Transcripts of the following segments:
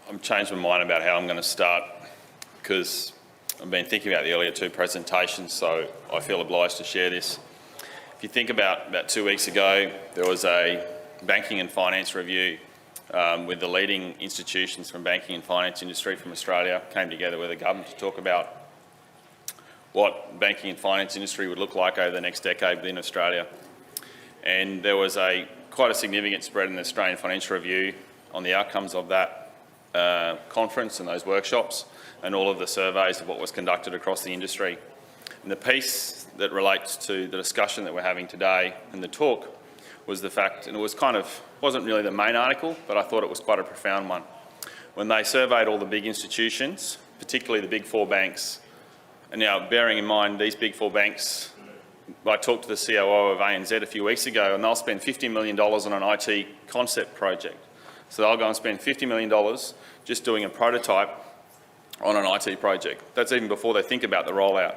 I've changed my mind about how I'm going to start because I've been thinking about the earlier two presentations, so I feel obliged to share this. If you think about 2 weeks ago, there was a banking and finance review with the leading institutions from banking and finance industry from Australia came together with the government to talk about what banking and finance industry would look like over the next decade within Australia. And there was quite a significant spread in the Australian Financial Review on the outcomes of that conference and those workshops and all of the surveys of what was conducted across the industry. And the piece that relates to the discussion that we're having today and the talk was the fact, and it was wasn't really the main article, but I thought it was quite a profound one. When they surveyed all the big institutions, particularly the big four banks, and now bearing in mind these big four banks, I talked to the COO of ANZ a few weeks ago and they'll spend $50 million on an IT concept project. So they'll go and spend $50 million just doing a prototype on an IT project. That's even before they think about the rollout.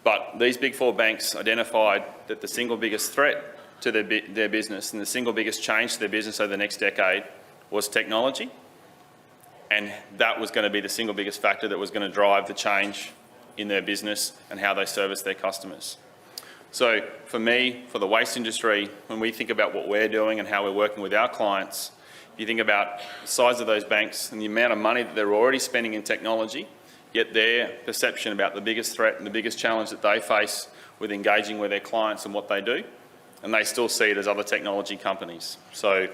But these big four banks identified that the single biggest threat to their business and the single biggest change to their business over the next decade was technology. And that was going to be the single biggest factor that was going to drive the change in their business and how they service their customers. So for me, for the waste industry, when we think about what we're doing and how we're working with our clients, if you think about the size of those banks and the amount of money that they're already spending in technology, yet their perception about the biggest threat and the biggest challenge that they face with engaging with their clients and what they do, and they still see it as other technology companies. So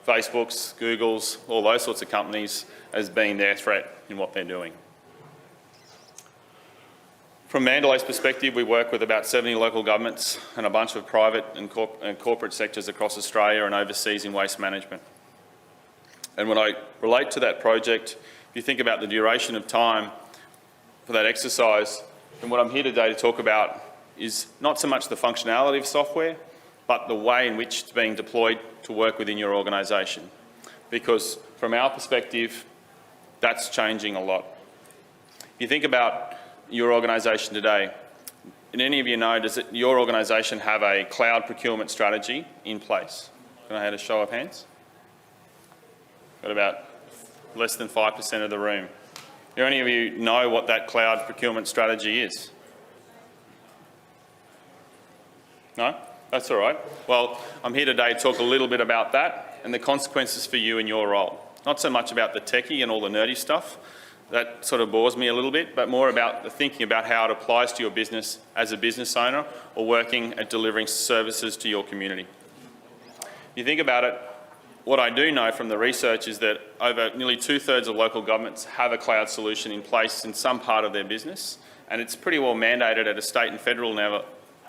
Facebook's, Google's, all those sorts of companies as being their threat in what they're doing. From Mandalay's perspective, we work with about 70 local governments and a bunch of private and corporate sectors across Australia and overseas in waste management. And when I relate to that project, if you think about the duration of time for that exercise, then what I'm here today to talk about is not so much the functionality of software, but the way in which it's being deployed to work within your organisation. Because from our perspective, that's changing a lot. If you think about your organisation today, and any of you know, does your organisation have a cloud procurement strategy in place? Can I have a show of hands? Got about less than 5% of the room. Do any of you know what that cloud procurement strategy is? No? That's all right. Well, I'm here today to talk a little bit about that and the consequences for you in your role. Not so much about the techie and all the nerdy stuff. That sort of bores me a little bit, but more about the thinking about how it applies to your business as a business owner or working at delivering services to your community. If you think about it, what I do know from the research is that over nearly 2/3 of local governments have a cloud solution in place in some part of their business, and it's pretty well mandated at a state and federal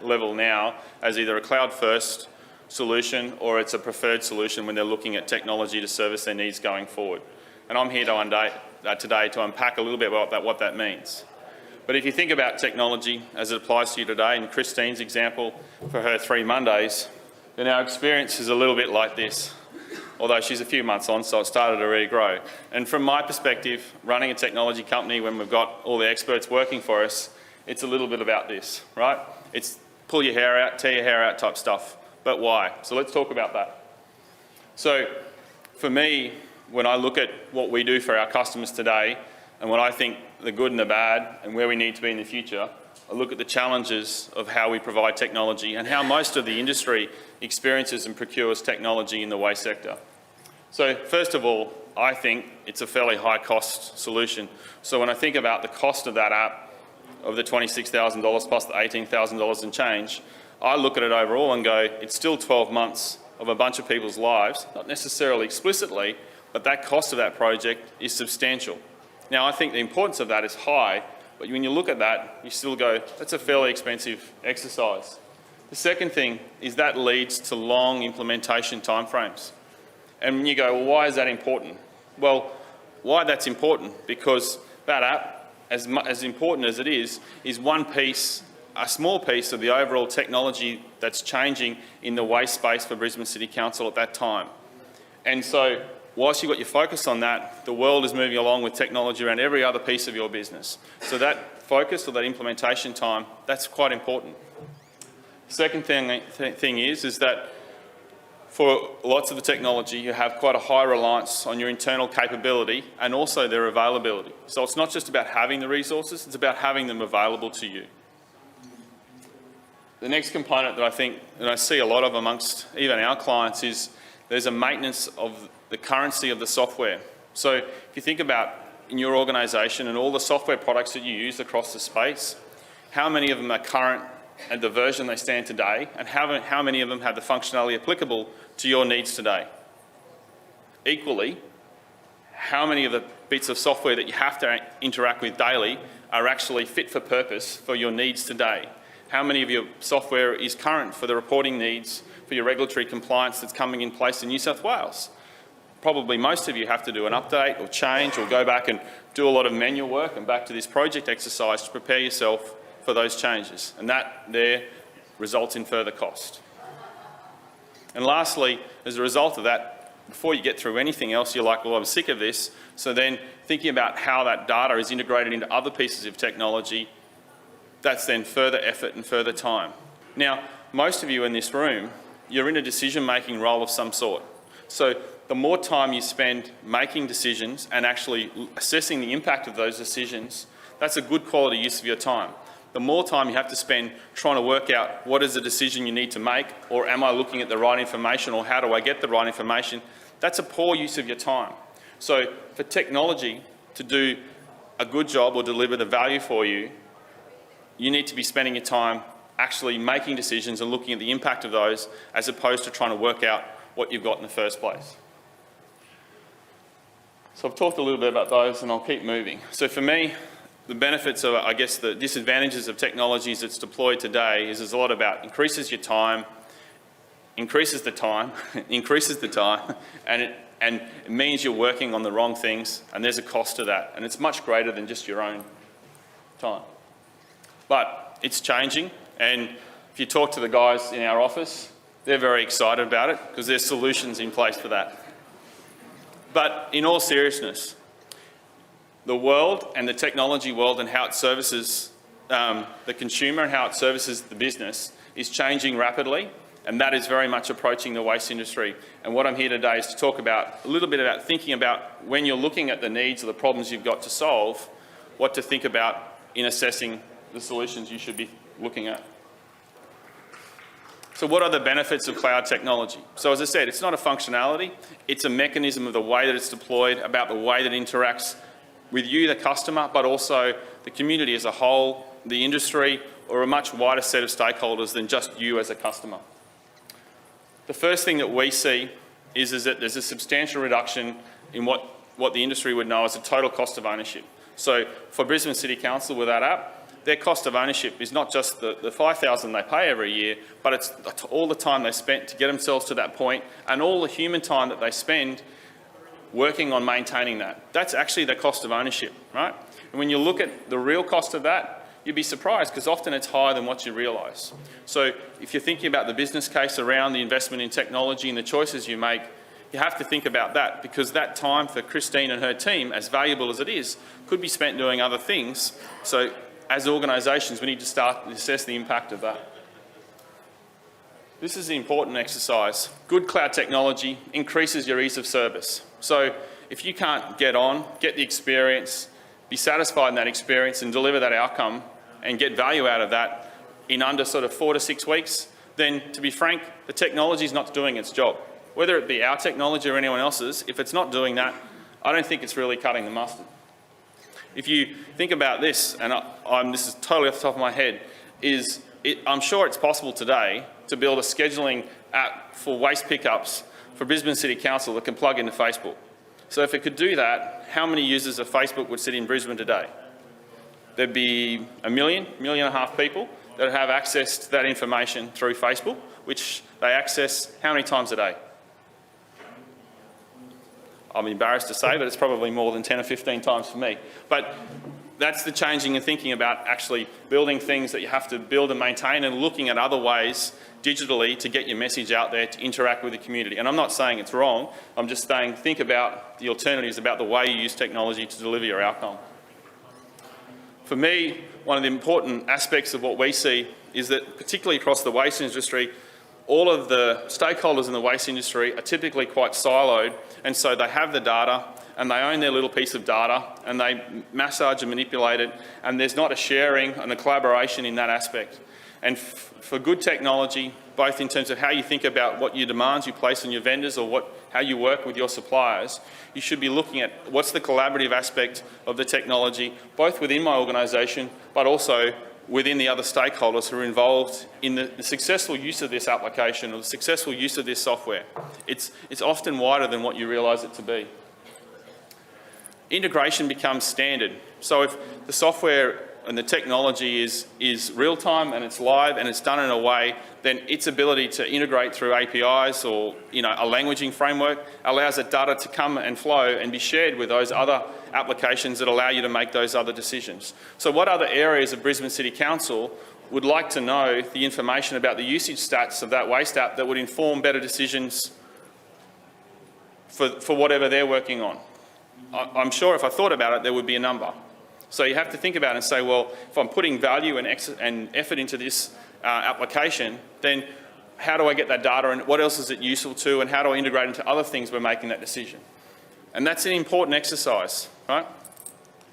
level now as either a cloud-first solution or it's a preferred solution when they're looking at technology to service their needs going forward. And I'm here today to unpack a little bit about what that means. But if you think about technology as it applies to you today, in Christine's example for her 3 Mondays, then our experience is a little bit like this. Although she's a few months on, so it started to really grow. And from my perspective, running a technology company when we've got all the experts working for us, it's a little bit about this, right? It's pull your hair out, tear your hair out type stuff. But why? So let's talk about that. So for me, when I look at what we do for our customers today, and when I think the good and the bad and where we need to be in the future, I look at the challenges of how we provide technology and how most of the industry experiences and procures technology in the waste sector. So first of all, I think it's a fairly high cost solution. So when I think about the cost of that app, of the $26,000 plus the $18,000 and change, I look at it overall and go, it's still 12 months of a bunch of people's lives, not necessarily explicitly, but that cost of that project is substantial. Now, I think the importance of that is high, but when you look at that, you still go, that's a fairly expensive exercise. The second thing is that leads to long implementation timeframes. And you go, well, why is that important? Well, why that's important? Because that app, as important as it is one piece, a small piece of the overall technology that's changing in the waste space for Brisbane City Council at that time. And so, whilst you've got your focus on that, the world is moving along with technology around every other piece of your business. So that focus or that implementation time, that's quite important. Second thing is that for lots of the technology, you have quite a high reliance on your internal capability and also their availability. So it's not just about having the resources, it's about having them available to you. The next component that I think that I see a lot of amongst even our clients is there's a maintenance of the currency of the software. So if you think about in your organisation and all the software products that you use across the space, how many of them are current at the version they stand today, and how many of them have the functionality applicable to your needs today? Equally, how many of the bits of software that you have to interact with daily are actually fit for purpose for your needs today? How many of your software is current for the reporting needs for your regulatory compliance that's coming in place in New South Wales? Probably most of you have to do an update or change or go back and do a lot of manual work and back to this project exercise to prepare yourself for those changes, and that there results in further cost. And lastly, as a result of that, before you get through anything else, you're like, well, I'm sick of this. So then thinking about how that data is integrated into other pieces of technology, that's then further effort and further time. Now, most of you in this room, you're in a decision-making role of some sort. So the more time you spend making decisions and actually assessing the impact of those decisions, that's a good quality use of your time. The more time you have to spend trying to work out what is the decision you need to make, or am I looking at the right information, or how do I get the right information, that's a poor use of your time. So for technology to do a good job or deliver the value for you, you need to be spending your time actually making decisions and looking at the impact of those, as opposed to trying to work out what you've got in the first place. So I've talked a little bit about those and I'll keep moving. So for me, the benefits of, I guess, the disadvantages of technologies that's deployed today is there's a lot about increases your time, increases the time, and it means you're working on the wrong things, and there's a cost to that, and it's much greater than just your own time. But it's changing, and if you talk to the guys in our office, they're very excited about it because there's solutions in place for that. But in all seriousness, the world and the technology world and how it services the consumer and how it services the business is changing rapidly, and that is very much approaching the waste industry. And what I'm here today is to talk about a little bit about thinking about when you're looking at the needs or the problems you've got to solve, what to think about in assessing the solutions you should be looking at. So what are the benefits of cloud technology? So as I said, it's not a functionality, it's a mechanism of the way that it's deployed, about the way that it interacts with you, the customer, but also the community as a whole, the industry, or a much wider set of stakeholders than just you as a customer. The first thing that we see is that there's a substantial reduction in what the industry would know as a total cost of ownership. So for Brisbane City Council with that app, their cost of ownership is not just the $5,000 they pay every year, but it's all the time they spent to get themselves to that point and all the human time that they spend working on maintaining that. That's actually the cost of ownership, right? And when you look at the real cost of that, you'd be surprised because often it's higher than what you realise. So if you're thinking about the business case around the investment in technology and the choices you make, you have to think about that, because that time for Christine and her team, as valuable as it is, could be spent doing other things. So as organisations, we need to start to assess the impact of that. This is the important exercise. Good cloud technology increases your ease of service. So if you can't get the experience, be satisfied in that experience and deliver that outcome and get value out of that in under sort of 4 to 6 weeks, then to be frank, the technology is not doing its job. Whether it be our technology or anyone else's, if it's not doing that, I don't think it's really cutting the mustard. If you think about this, and this is totally off the top of my head, I'm sure it's possible today to build a scheduling app for waste pickups for Brisbane City Council that can plug into Facebook. So if it could do that, how many users of Facebook would sit in Brisbane today? There'd be 1.5 million people that would have access to that information through Facebook, which they access how many times a day? I'm embarrassed to say, but it's probably more than 10 or 15 times for me. But that's the changing and thinking about actually building things that you have to build and maintain, and looking at other ways digitally to get your message out there, to interact with the community. And I'm not saying it's wrong, I'm just saying think about the alternatives, about the way you use technology to deliver your outcome. For me, one of the important aspects of what we see is that, particularly across the waste industry, all of the stakeholders in the waste industry are typically quite siloed, and so they have the data and they own their little piece of data and they massage and manipulate it, and there's not a sharing and a collaboration in that aspect. And for good technology, both in terms of how you think about what your demands you place on your vendors or how you work with your suppliers, you should be looking at what's the collaborative aspect of the technology, both within my organisation, but also within the other stakeholders who are involved in the successful use of this application or the successful use of this software. It's often wider than what you realise it to be. Integration becomes standard. So if the software and the technology is real-time and it's live and it's done in a way, then its ability to integrate through APIs or a languaging framework allows that data to come and flow and be shared with those other applications that allow you to make those other decisions. So what other areas of Brisbane City Council would like to know the information about the usage stats of that waste app that would inform better decisions for whatever they're working on? I'm sure if I thought about it, there would be a number. So you have to think about it and say, well, if I'm putting value and effort into this application, then how do I get that data and what else is it useful to, and how do I integrate into other things we're making that decision? And that's an important exercise, right?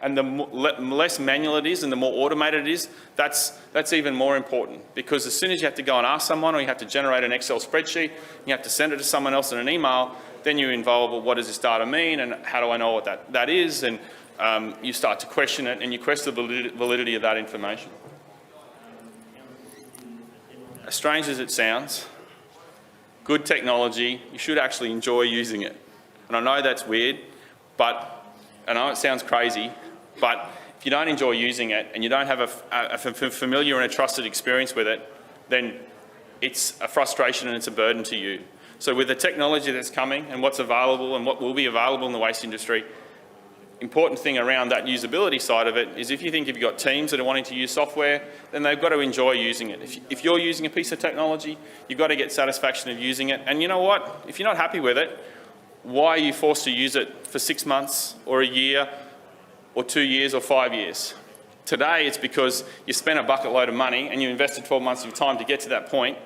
And the less manual it is and the more automated it is, that's even more important, because as soon as you have to go and ask someone, or you have to generate an Excel spreadsheet, you have to send it to someone else in an email, then you're involved, well, what does this data mean and how do I know what that is? And you start to question it and you question the validity of that information. As strange as it sounds, good technology, you should actually enjoy using it. And I know that's weird, but I know it sounds crazy, but if you don't enjoy using it and you don't have a familiar and a trusted experience with it, then it's a frustration and it's a burden to you. So with the technology that's coming and what's available and what will be available in the waste industry, important thing around that usability side of it is if you think you've got teams that are wanting to use software, then they've got to enjoy using it. If you're using a piece of technology, you've got to get satisfaction of using it. And you know what? If you're not happy with it, why are you forced to use it for 6 months or a year or 2 years or 5 years? Today it's because you spent a bucket load of money and you invested 12 months of your time to get to that point.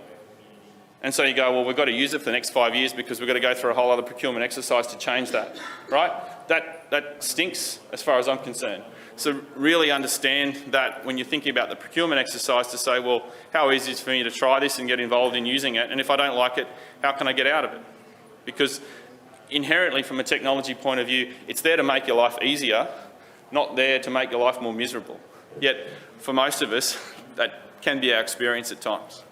And so you go, well, we've got to use it for the next 5 years because we've got to go through a whole other procurement exercise to change that, right? That stinks as far as I'm concerned. So really understand that when you're thinking about the procurement exercise, to say, well, how easy is it for me to try this and get involved in using it? And if I don't like it, how can I get out of it? Because inherently, from a technology point of view, it's there to make your life easier, not there to make your life more miserable. Yet, for most of us, that can be our experience at times.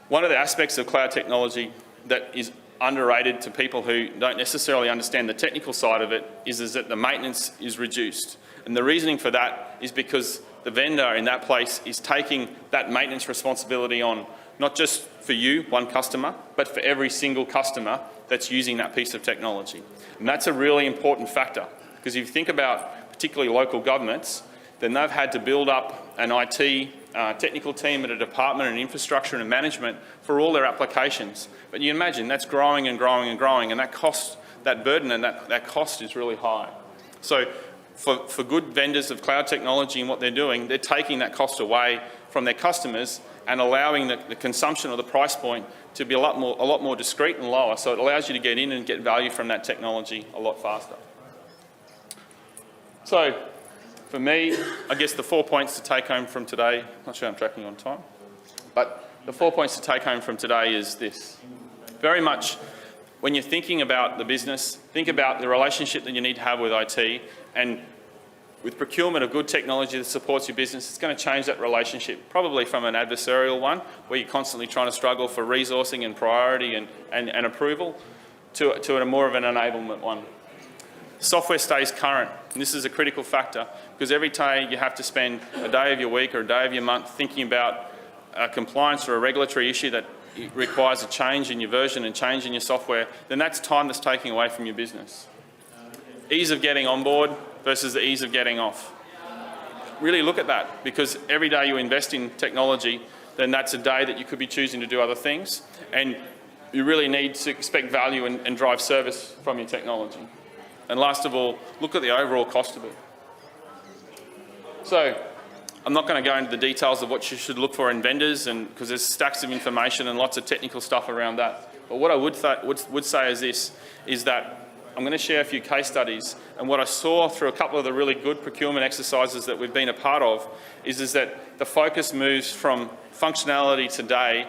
One of the aspects of cloud technology that is underrated to people who don't necessarily understand the technical side of it is that the maintenance is reduced. And the reasoning for that is because the vendor in that place is taking that maintenance responsibility on, not just for you, one customer, but for every single customer that's using that piece of technology. And that's a really important factor, because if you think about particularly local governments, then they've had to build up an IT technical team at a department and infrastructure and management for all their applications. But you imagine that's growing and growing and growing, and that cost, that burden and that cost is really high. So for good vendors of cloud technology and what they're doing, they're taking that cost away from their customers and allowing the consumption or the price point to be a lot more discreet and lower. So it allows you to get in and get value from that technology a lot faster. So for me, I guess the 4 points to take home from today, not sure I'm tracking on time, but the 4 points to take home from today is this. Very much, when you're thinking about the business, think about the relationship that you need to have with IT, and with procurement of good technology that supports your business, it's going to change that relationship, probably from an adversarial one, where you're constantly trying to struggle for resourcing and priority and approval, to a more of an enablement one. Software stays current, and this is a critical factor, because every day you have to spend a day of your week or a day of your month thinking about compliance or a regulatory issue that requires a change in your version and change in your software, then that's time that's taking away from your business. Ease of getting on board versus the ease of getting off. Really look at that, because every day you invest in technology, then that's a day that you could be choosing to do other things, and you really need to expect value and drive service from your technology. And last of all, look at the overall cost of it. So, I'm not going to go into the details of what you should look for in vendors, and because there's stacks of information and lots of technical stuff around that. But what I would say is this, is that I'm going to share a few case studies, and what I saw through a couple of the really good procurement exercises that we've been a part of is that the focus moves from functionality today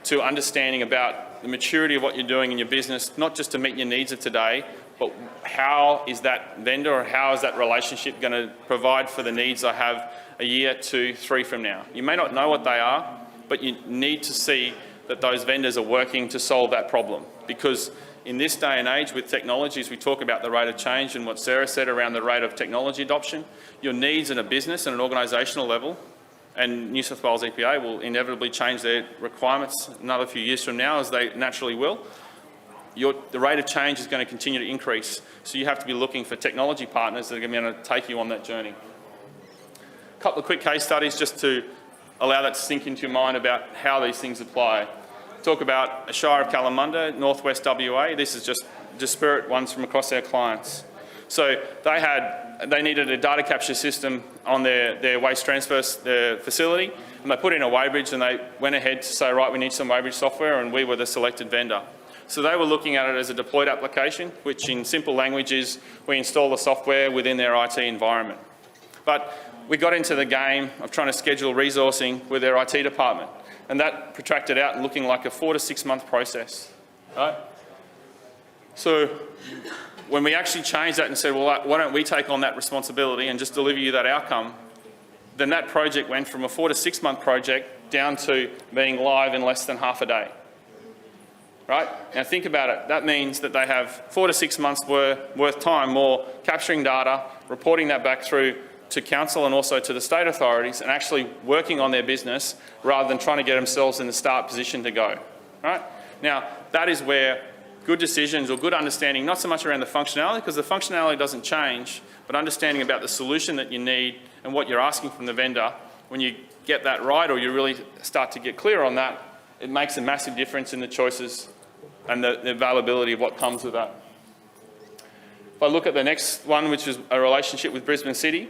to understanding about the maturity of what you're doing in your business, not just to meet your needs of today, but how is that vendor or how is that relationship going to provide for the needs I have a year, 2, 3 from now. You may not know what they are, but you need to see that those vendors are working to solve that problem. Because in this day and age with technologies, we talk about the rate of change and what Sarah said around the rate of technology adoption. Your needs in a business and an organisational level, and New South Wales EPA will inevitably change their requirements another few years from now, as they naturally will. The rate of change is going to continue to increase. So you have to be looking for technology partners that are going to be able to take you on that journey. A couple of quick case studies just to allow that to sink into your mind about how these things apply. Talk about a Shire of Kalamunda, northwest WA. This is just disparate ones from across our clients. So they needed a data capture system on their waste transfer facility, and they put in a weighbridge, and they went ahead to say, right, we need some weighbridge software, and we were the selected vendor. So they were looking at it as a deployed application, which in simple language is we install the software within their IT environment. But we got into the game of trying to schedule resourcing with their IT department, and that protracted out looking like a 4 to 6 month process, right? So when we actually changed that and said, well, why don't we take on that responsibility and just deliver you that outcome, then that project went from a 4 to 6 month project down to being live in less than half a day. Right? Now think about it. That means that they have 4 to 6 months worth time more capturing data, reporting that back through to council and also to the state authorities, and actually working on their business rather than trying to get themselves in the start position to go. Right? Now that is where good decisions or good understanding, not so much around the functionality, because the functionality doesn't change, but understanding about the solution that you need and what you're asking from the vendor, when you get that right or you really start to get clear on that, it makes a massive difference in the choices and the availability of what comes with that. If I look at the next one, which is a relationship with Brisbane City,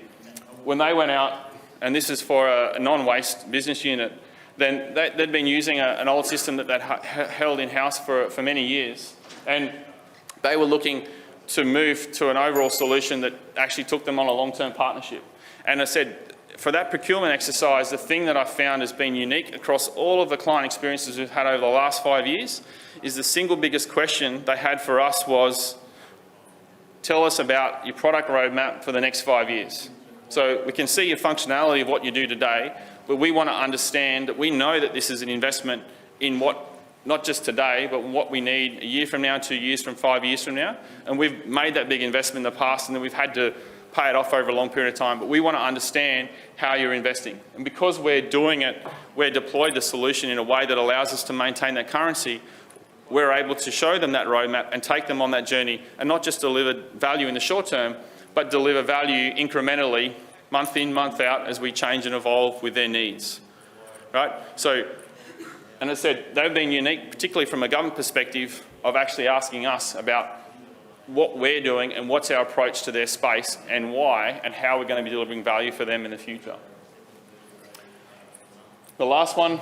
when they went out, and this is for a non-waste business unit, then they'd been using an old system that they'd held in-house for many years, and they were looking to move to an overall solution that actually took them on a long-term partnership. And I said, for that procurement exercise, the thing that I found has been unique across all of the client experiences we've had over the last 5 years is the single biggest question they had for us was, tell us about your product roadmap for the next 5 years. So we can see your functionality of what you do today, but we want to understand that we know that this is an investment in what, not just today, but what we need a year from now, 2 years from 5 years from now. And we've made that big investment in the past, and then we've had to pay it off over a long period of time, but we want to understand how you're investing. And because we're doing it, we're deployed the solution in a way that allows us to maintain that currency, we're able to show them that roadmap and take them on that journey, and not just deliver value in the short term, but deliver value incrementally, month in, month out, as we change and evolve with their needs, right? So, and as I said, they've been unique, particularly from a government perspective, of actually asking us about what we're doing and what's our approach to their space and why and how we're going to be delivering value for them in the future. The last one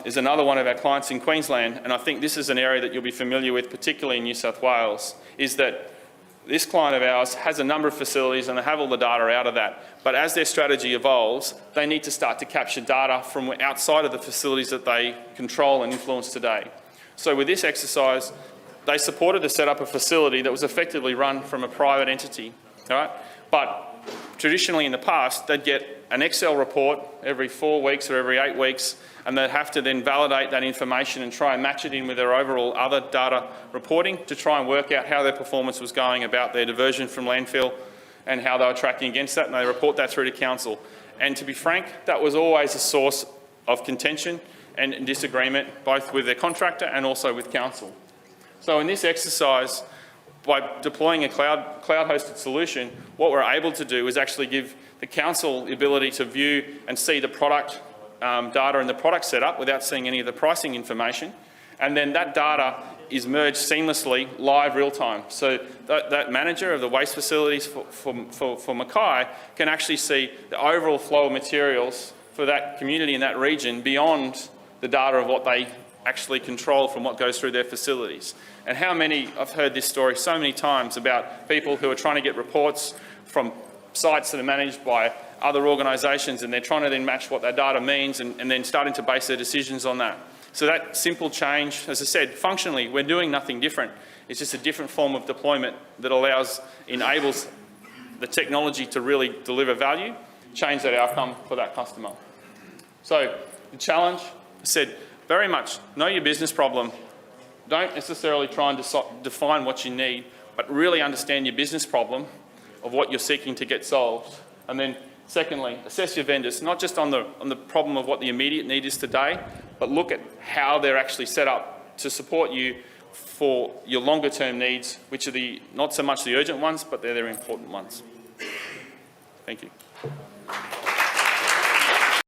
is another one of our clients in Queensland, and I think this is an area that you'll be familiar with, particularly in New South Wales, is that this client of ours has a number of facilities and they have all the data out of that. But as their strategy evolves, they need to start to capture data from outside of the facilities that they control and influence today. So with this exercise, they supported the setup of a facility that was effectively run from a private entity, all right? But traditionally in the past, they'd get an Excel report every 4 weeks or every 8 weeks, and they'd have to then validate that information and try and match it in with their overall other data reporting to try and work out how their performance was going about their diversion from landfill and how they were tracking against that, and they report that through to council. And to be frank, that was always a source of contention and disagreement, both with their contractor and also with council. So in this exercise, by deploying a cloud-hosted solution, what we're able to do is actually give the council the ability to view and see the product data and the product setup without seeing any of the pricing information. And then that data is merged seamlessly, live, real time. So that manager of the waste facilities for Mackay can actually see the overall flow of materials for that community in that region beyond the data of what they actually control from what goes through their facilities. And how many, I've heard this story so many times about people who are trying to get reports from sites that are managed by other organisations, and they're trying to then match what that data means and then starting to base their decisions on that. So that simple change, as I said, functionally, we're doing nothing different. It's just a different form of deployment that enables the technology to really deliver value, change that outcome for that customer. So the challenge, I said, very much know your business problem. Don't necessarily try and define what you need, but really understand your business problem of what you're seeking to get solved. And then secondly, assess your vendors, not just on the problem of what the immediate need is today, but look at how they're actually set up to support you for your longer term needs, which are not so much the urgent ones, but they're the important ones. Thank you.